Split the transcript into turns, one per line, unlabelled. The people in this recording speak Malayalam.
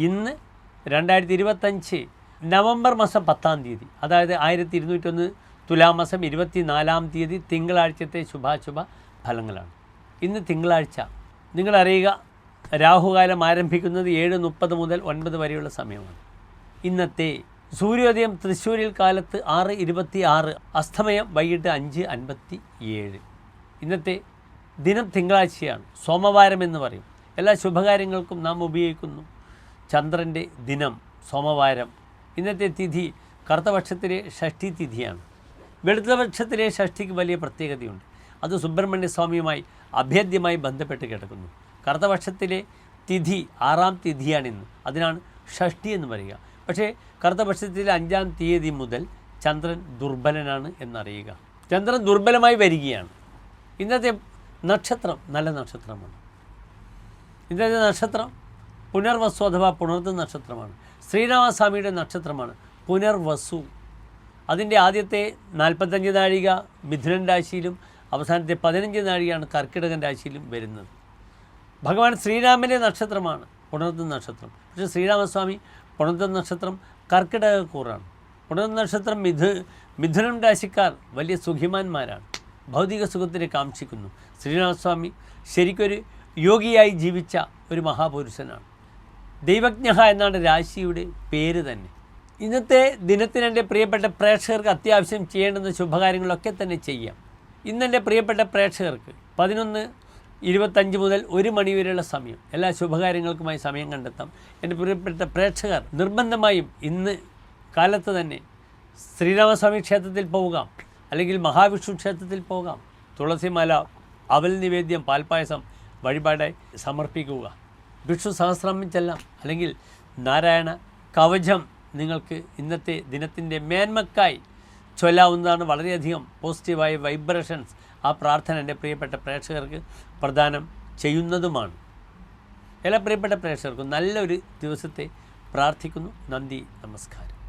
ഇന്ന് 2025 നവംബർ മാസം 10-ാം തീയതി, അതായത് 1201 തുലാമാസം 24-ാം തീയതി തിങ്കളാഴ്ചത്തെ ശുഭാശുഭ ഫലങ്ങളാണ്. ഇന്ന് തിങ്കളാഴ്ച. നിങ്ങളറിയുക, രാഹുകാലം ആരംഭിക്കുന്നത് 7:30 മുതൽ 9 വരെയുള്ള സമയമാണ്. ഇന്നത്തെ സൂര്യോദയം തൃശ്ശൂരിൽ കാലത്ത് 6:26, അസ്തമയം വൈകിട്ട് 5:57. ഇന്നത്തെ ദിനം തിങ്കളാഴ്ചയാണ്, സോമവാരം എന്ന് പറയും. എല്ലാ ശുഭകാര്യങ്ങൾക്കും നാം ഉപയോഗിക്കുന്നു ചന്ദ്രൻ്റെ ദിനം സോമവാരം. ഇന്നത്തെ തിഥി കറുത്തപക്ഷത്തിലെ ഷഷ്ഠി തിഥിയാണ്. വെളുത്തപക്ഷത്തിലെ ഷഷ്ഠിക്ക് വലിയ പ്രത്യേകതയുണ്ട്. അത് സുബ്രഹ്മണ്യ സ്വാമിയുമായി അഭേദ്യമായി ബന്ധപ്പെട്ട് കിടക്കുന്നു. കറുത്തപക്ഷത്തിലെ തിഥി 6-ാം തിഥിയാണിന്ന്, അതിനാണ് ഷഷ്ഠി എന്ന് പറയുക. പക്ഷേ കറുത്തപക്ഷത്തിലെ 5-ാം തീയതി മുതൽ ചന്ദ്രൻ ദുർബലനാണ് എന്നറിയുക. ചന്ദ്രൻ ദുർബലമായി വരികയാണ്. ഇന്നത്തെ നക്ഷത്രം നല്ല നക്ഷത്രമാണ്. ഇന്നത്തെ നക്ഷത്രം പുനർവസു അഥവാ പുണർദം നക്ഷത്രമാണ്. ശ്രീരാമസ്വാമിയുടെ നക്ഷത്രമാണ് പുനർവസു. അതിൻ്റെ ആദ്യത്തെ 45 നാഴിക മിഥുനൻ രാശിയിലും അവസാനത്തെ 15 നാഴികയാണ് കർക്കിടകൻ രാശിയിലും വരുന്നത്. ഭഗവാൻ ശ്രീരാമൻ്റെ നക്ഷത്രമാണ് പുണർദം നക്ഷത്രം. പക്ഷേ ശ്രീരാമസ്വാമി പുണർദം നക്ഷത്രം കർക്കിടകക്കൂറാണ്. പുണർദം നക്ഷത്രം മിഥുനം രാശിക്കാർ വലിയ സുഖിമാന്മാരാണ്, ഭൗതിക സുഖത്തിനെ കാക്ഷിക്കുന്നു. ശ്രീരാമസ്വാമി ശരിക്കൊരു യോഗിയായി ജീവിച്ച ഒരു മഹാപുരുഷനാണ്. ദൈവജ്ഞ എന്നാണ് രാശിയുടെ പേര് തന്നെ. ഇന്നത്തെ ദിനത്തിന് എൻ്റെ പ്രിയപ്പെട്ട പ്രേക്ഷകർക്ക് അത്യാവശ്യം ചെയ്യേണ്ടുന്ന ശുഭകാര്യങ്ങളൊക്കെ തന്നെ ചെയ്യാം. ഇന്നെൻ്റെ പ്രിയപ്പെട്ട പ്രേക്ഷകർക്ക് 11:25 മുതൽ 1 മണി വരെയുള്ള സമയം എല്ലാ ശുഭകാര്യങ്ങൾക്കുമായി സമയം കണ്ടെത്താം. എൻ്റെ പ്രിയപ്പെട്ട പ്രേക്ഷകർ നിർബന്ധമായും ഇന്ന് കാലത്ത് തന്നെ ശ്രീരാമസ്വാമി ക്ഷേത്രത്തിൽ പോകാം, അല്ലെങ്കിൽ മഹാവിഷ്ണു ക്ഷേത്രത്തിൽ പോകാം. തുളസിമാല, അവൽ നിവേദ്യം, പാൽപ്പായസം വഴിപാടായി സമർപ്പിക്കുക. വിഷ്ണു സഹസ്രനാമം ചെല്ലാം, അല്ലെങ്കിൽ നാരായണ കവചം നിങ്ങൾക്ക് ഇന്നത്തെ ദിനത്തിൻ്റെ മേന്മക്കായി ചൊല്ലാവുന്നതാണ്. വളരെയധികം പോസിറ്റീവായ വൈബ്രേഷൻസ് ആ പ്രാർത്ഥന എൻ്റെ പ്രിയപ്പെട്ട പ്രേക്ഷകർക്ക് പ്രദാനം ചെയ്യുന്നതുമാണ്. എല്ലാ പ്രിയപ്പെട്ട പ്രേക്ഷകർക്കും നല്ലൊരു ദിവസത്തെ പ്രാർത്ഥിക്കുന്നു. നന്ദി, നമസ്കാരം.